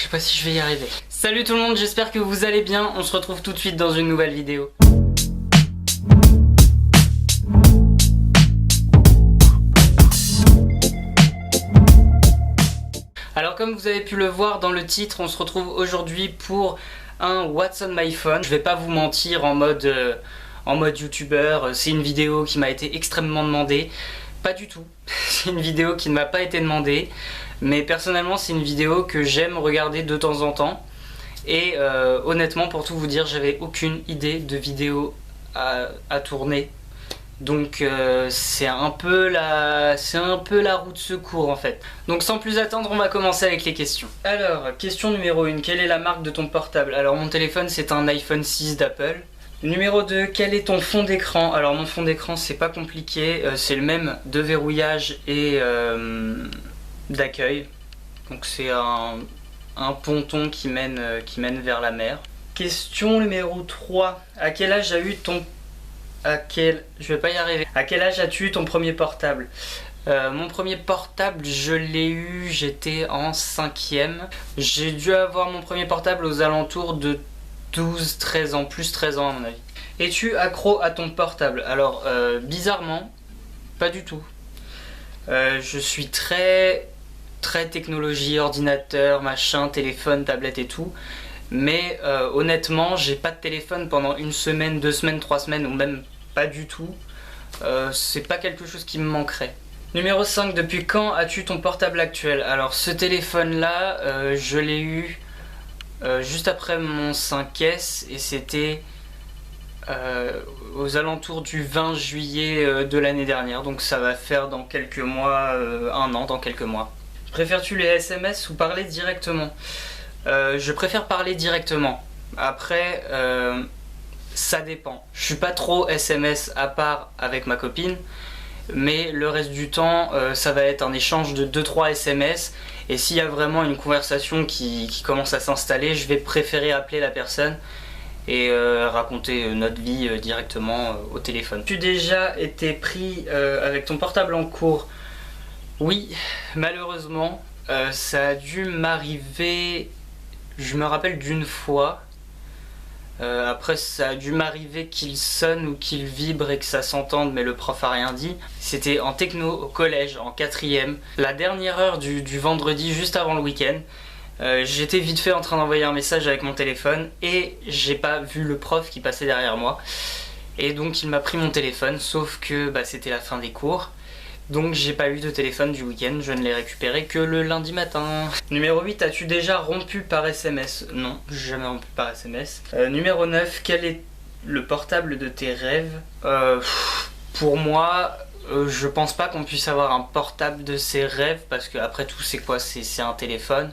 Je sais pas si je vais y arriver. Salut tout le monde, j'espère que vous allez bien. On se retrouve tout de suite dans une nouvelle vidéo. Alors comme vous avez pu le voir dans le titre, on se retrouve aujourd'hui pour un What's on my phone. Je vais pas vous mentir en mode youtubeur, c'est une vidéo qui m'a été extrêmement demandée. Pas du tout, c'est une vidéo qui ne m'a pas été demandée, mais personnellement c'est une vidéo que j'aime regarder de temps en temps. Et honnêtement, pour tout vous dire, j'avais aucune idée de vidéo à tourner. Donc c'est un peu la roue de secours en fait. Donc sans plus attendre, on va commencer avec les questions. Alors, question numéro 1, quelle est la marque de ton portable? Alors mon téléphone c'est un iPhone 6 d'Apple. Numéro 2, quel est ton fond d'écran? Alors mon fond d'écran c'est pas compliqué, c'est le même de verrouillage et d'accueil. Donc c'est un ponton qui mène vers la mer. Question numéro 3, à quel âge as-tu eu ton... Je vais pas y arriver. À quel âge as-tu eu ton premier portable? Mon premier portable, je l'ai eu, j'étais en 5ème. J'ai dû avoir mon premier portable aux alentours de 12-13 ans, plus 13 ans à mon avis. Es-tu accro à ton portable? Alors, bizarrement, pas du tout. Je suis très technologie, ordinateur, machin, téléphone, tablette et tout. Mais honnêtement, j'ai pas de téléphone pendant une semaine, 2 semaines, 3 semaines, ou même pas du tout. C'est pas quelque chose qui me manquerait. Numéro 5, depuis quand as-tu ton portable actuel? Alors ce téléphone-là, je l'ai eu juste après mon 5S et c'était aux alentours du 20 juillet de l'année dernière. Donc ça va faire dans quelques mois, un an, dans quelques mois. Préfères-tu les SMS ou parler directement? Je préfère parler directement. Après, ça dépend. Je suis pas trop SMS à part avec ma copine, mais le reste du temps, ça va être un échange de 2-3 SMS. Et s'il y a vraiment une conversation qui commence à s'installer, je vais préférer appeler la personne et raconter notre vie directement au téléphone. As-tu déjà été pris avec ton portable en cours? Oui, malheureusement, ça a dû m'arriver. Je me rappelle d'une fois. Après ça a dû m'arriver qu'il sonne ou qu'il vibre et que ça s'entende, mais le prof a rien dit. C'était en techno au collège, en 4ème. La dernière heure du vendredi, juste avant le week-end. J'étais vite fait en train d'envoyer un message avec mon téléphone et j'ai pas vu le prof qui passait derrière moi. Et donc il m'a pris mon téléphone, sauf que c'était la fin des cours. Donc j'ai pas eu de téléphone du week-end, je ne l'ai récupéré que le lundi matin. Numéro 8, as-tu déjà rompu par SMS? Non, j'ai jamais rompu par SMS. Numéro 9, quel est le portable de tes rêves? Pour moi, je pense pas qu'on puisse avoir un portable de ses rêves, parce que après tout c'est quoi? C'est un téléphone.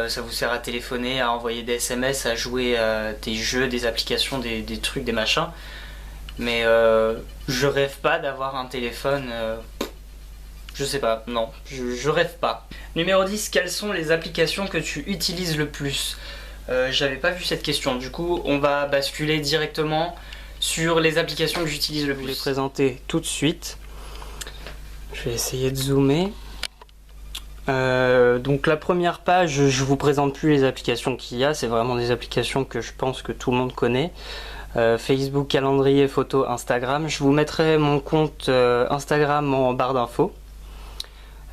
Ça vous sert à téléphoner, à envoyer des SMS, à jouer à des jeux, des applications, des trucs, des machins. Mais je rêve pas d'avoir un téléphone... Je sais pas, non, je rêve pas. Numéro 10, quelles sont les applications que tu utilises le plus? J'avais pas vu cette question, du coup on va basculer directement sur les applications que j'utilise le plus. Je vais les présenter tout de suite. Je vais essayer de zoomer. Donc la première page, je vous présente plus les applications qu'il y a, c'est vraiment des applications que je pense que tout le monde connaît. Facebook, calendrier, photo, Instagram. Je vous mettrai mon compte Instagram en barre d'infos.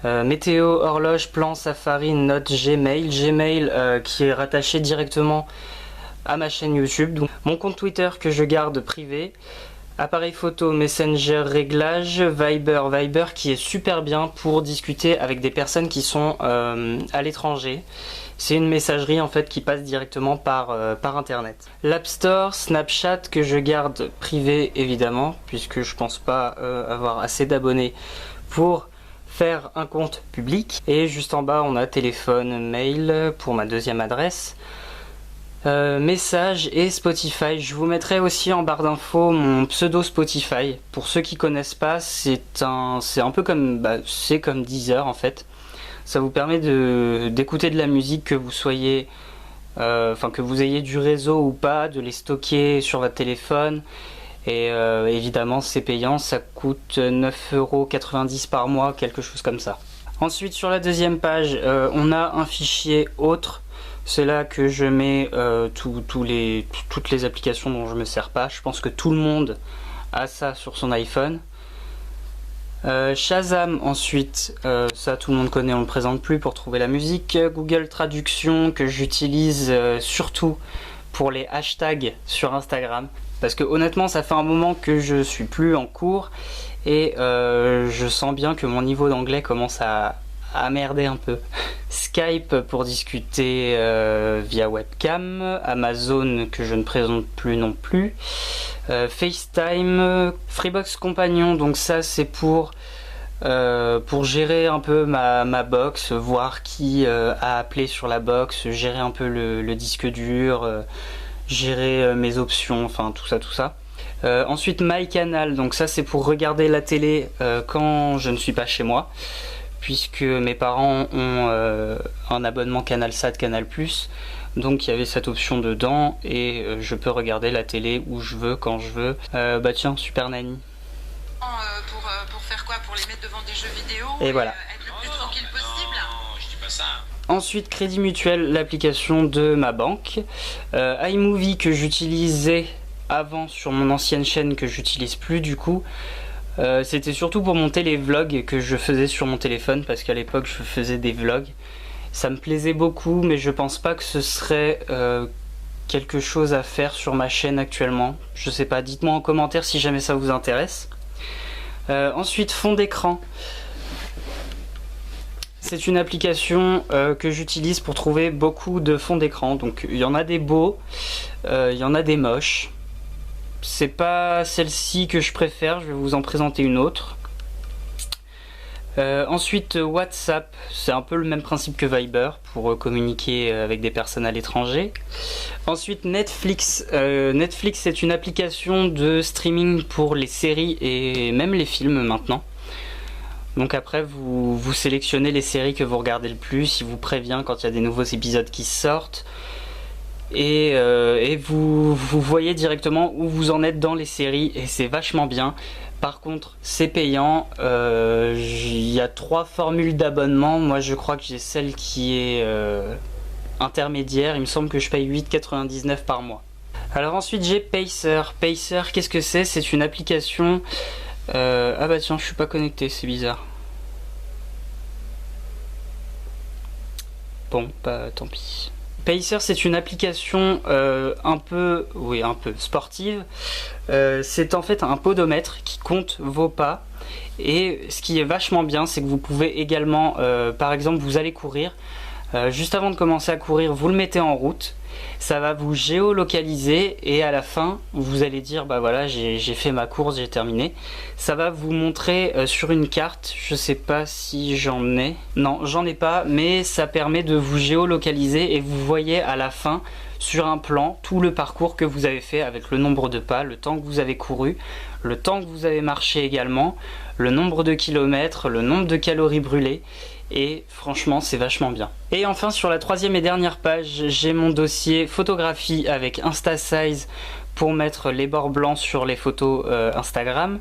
Météo, horloge, plan, Safari, notes, Gmail. Gmail qui est rattaché directement à ma chaîne YouTube. Donc, mon compte Twitter que je garde privé. Appareil photo, Messenger, réglage, Viber qui est super bien pour discuter avec des personnes qui sont à l'étranger. C'est une messagerie en fait qui passe directement par internet. L'App Store, Snapchat que je garde privé évidemment, puisque je pense pas avoir assez d'abonnés pour faire un compte public. Et juste en bas on a téléphone, mail pour ma deuxième adresse. Messages et Spotify. Je vous mettrai aussi en barre d'infos mon pseudo Spotify. Pour ceux qui connaissent pas, c'est un peu comme c'est comme Deezer en fait. Ça vous permet d'écouter de la musique que vous soyez que vous ayez du réseau ou pas, de les stocker sur votre téléphone. Et évidemment c'est payant, ça coûte 9,90 € par mois, quelque chose comme ça. Ensuite sur la deuxième page, on a un fichier autre C'est là que je mets toutes les applications dont je me sers pas. Je pense que tout le monde a ça sur son iPhone. Shazam ensuite, ça tout le monde connaît, on le présente plus pour trouver la musique. Google Traduction que j'utilise surtout pour les hashtags sur Instagram. Parce que honnêtement ça fait un moment que je suis plus en cours et je sens bien que mon niveau d'anglais commence à merder un peu. Skype pour discuter via webcam, Amazon que je ne présente plus non plus, FaceTime, Freebox Compagnon, donc ça c'est pour gérer un peu ma box, voir qui a appelé sur la box, gérer un peu le disque dur, gérer mes options, enfin tout ça. Ensuite MyCanal, donc ça c'est pour regarder la télé quand je ne suis pas chez moi, puisque mes parents ont un abonnement CanalSat, Canal+, donc il y avait cette option dedans et je peux regarder la télé où je veux, quand je veux. Bah tiens, Super Nanny. Pour faire quoi? Pour les mettre devant des jeux vidéo et voilà. Être le plus tranquille possible? Non, je dis pas ça. Ensuite, Crédit Mutuel, l'application de ma banque. iMovie que j'utilisais avant sur mon ancienne chaîne que j'utilise plus du coup. C'était surtout pour monter les vlogs que je faisais sur mon téléphone parce qu'à l'époque je faisais des vlogs. Ça me plaisait beaucoup mais je pense pas que ce serait quelque chose à faire sur ma chaîne actuellement. Je sais pas, dites-moi en commentaire si jamais ça vous intéresse. Ensuite, fond d'écran. C'est une application que j'utilise pour trouver beaucoup de fonds d'écran. Donc il y en a des beaux, il y en a des moches. C'est pas celle-ci que je préfère, je vais vous en présenter une autre. Ensuite WhatsApp, c'est un peu le même principe que Viber pour communiquer avec des personnes à l'étranger. Ensuite Netflix, Netflix c'est une application de streaming pour les séries et même les films maintenant. Donc après vous sélectionnez les séries que vous regardez le plus, il vous prévient quand il y a des nouveaux épisodes qui sortent. Et vous voyez directement où vous en êtes dans les séries et c'est vachement bien. Par contre c'est payant, il y a 3 formules d'abonnement, moi je crois que j'ai celle qui est intermédiaire, il me semble que je paye 8,99 par mois. Alors ensuite j'ai Pacer. Pacer, qu'est-ce que c'est? C'est une application... ah bah tiens, je suis pas connecté, c'est bizarre. Bon, bah tant pis. Pacer c'est une application un peu sportive. C'est en fait un podomètre qui compte vos pas. Et ce qui est vachement bien, c'est que vous pouvez également, par exemple, vous allez courir. Juste avant de commencer à courir, vous le mettez en route. Ça va vous géolocaliser et à la fin, vous allez dire bah voilà, j'ai fait ma course, j'ai terminé. Ça va vous montrer sur une carte, je sais pas si j'en ai. Non, j'en ai pas, mais ça permet de vous géolocaliser et vous voyez à la fin sur un plan tout le parcours que vous avez fait avec le nombre de pas, le temps que vous avez couru, le temps que vous avez marché également, le nombre de kilomètres, le nombre de calories brûlées. Et franchement c'est vachement bien. Et enfin sur la 3e et dernière page, j'ai mon dossier photographie avec InstaSize pour mettre les bords blancs sur les photos Instagram.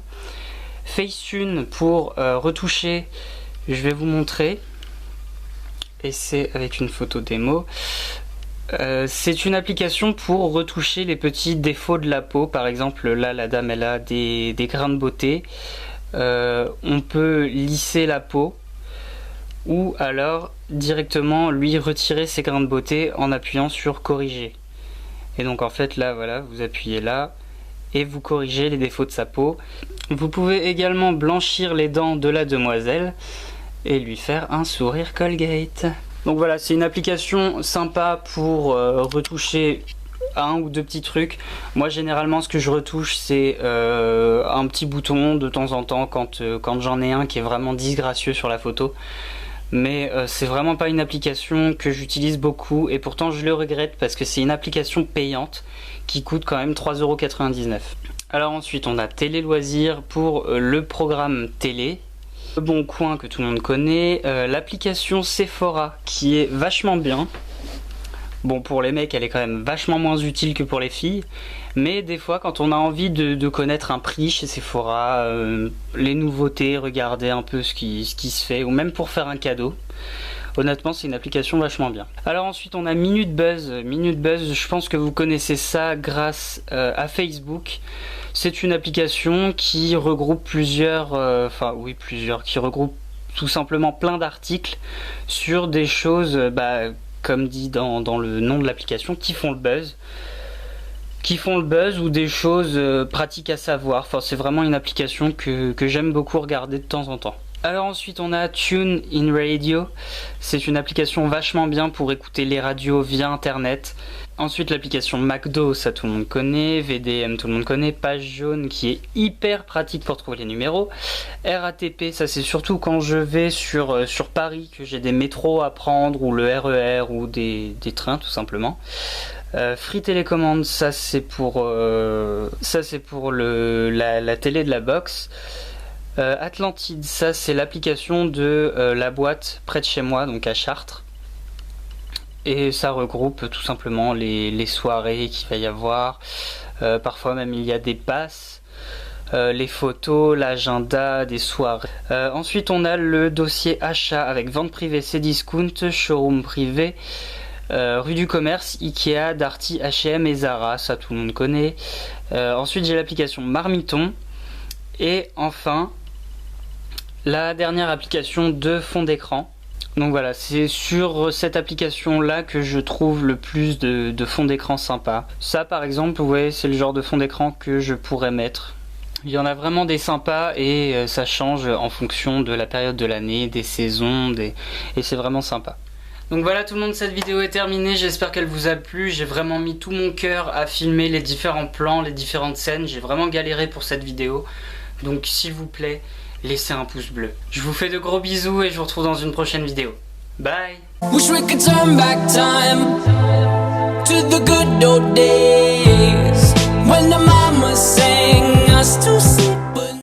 Facetune pour retoucher, je vais vous montrer. Et c'est avec une photo démo. C'est une application pour retoucher les petits défauts de la peau. Par exemple là la dame elle a des grains de beauté. On peut lisser la peau ou alors directement lui retirer ses grains de beauté en appuyant sur corriger. Et donc en fait là voilà, vous appuyez là et vous corrigez les défauts de sa peau. Vous pouvez également blanchir les dents de la demoiselle et lui faire un sourire Colgate. Donc voilà, c'est une application sympa pour retoucher un ou deux petits trucs. Moi généralement ce que je retouche c'est un petit bouton de temps en temps quand j'en ai un qui est vraiment disgracieux sur la photo. Mais c'est vraiment pas une application que j'utilise beaucoup et pourtant je le regrette parce que c'est une application payante qui coûte quand même 3,99 €. Alors ensuite on a Télé Loisirs pour le programme télé. Le Bon Coin que tout le monde connaît, l'application Sephora qui est vachement bien. Bon, pour les mecs elle est quand même vachement moins utile que pour les filles, mais des fois quand on a envie de connaître un prix chez Sephora, les nouveautés, regarder un peu ce qui se fait, ou même pour faire un cadeau, Honnêtement, c'est une application vachement bien. Alors ensuite, on a Minute Buzz. Minute Buzz, je pense que vous connaissez ça grâce à Facebook. C'est une application qui regroupe qui regroupe tout simplement plein d'articles sur des choses, comme dit dans le nom de l'application, qui font le buzz. Ou des choses pratiques à savoir. Enfin, c'est vraiment une application que j'aime beaucoup regarder de temps en temps. Alors ensuite on a Tune in Radio, c'est une application vachement bien pour écouter les radios via internet. Ensuite l'application McDo, ça tout le monde connaît, VDM tout le monde connaît, Page Jaune qui est hyper pratique pour trouver les numéros, RATP, ça c'est surtout quand je vais sur Paris, que j'ai des métros à prendre, ou le RER, ou des trains tout simplement. Free Télécommande, ça c'est pour la télé de la box. Atlantide, ça c'est l'application de la boîte près de chez moi, donc à Chartres. Et ça regroupe tout simplement les soirées qu'il va y avoir. Parfois même il y a des passes, les photos, l'agenda des soirées. Ensuite on a le dossier achat avec vente privée, Cdiscount, showroom privé, rue du commerce, Ikea, Darty, H&M et Zara, ça tout le monde connaît. Ensuite j'ai l'application Marmiton. Et enfin la dernière application de fond d'écran. Donc voilà, c'est sur cette application là que je trouve le plus de fond d'écran sympa. Ça par exemple, vous voyez, c'est le genre de fond d'écran que je pourrais mettre. Il y en a vraiment des sympas et ça change en fonction de la période de l'année, des saisons, et c'est vraiment sympa. Donc voilà tout le monde, cette vidéo est terminée, j'espère qu'elle vous a plu. J'ai vraiment mis tout mon cœur à filmer les différents plans, les différentes scènes. J'ai vraiment galéré pour cette vidéo. Donc s'il vous plaît, laissez un pouce bleu. Je vous fais de gros bisous et je vous retrouve dans une prochaine vidéo. Bye. Wish we could turn back time to the good old days.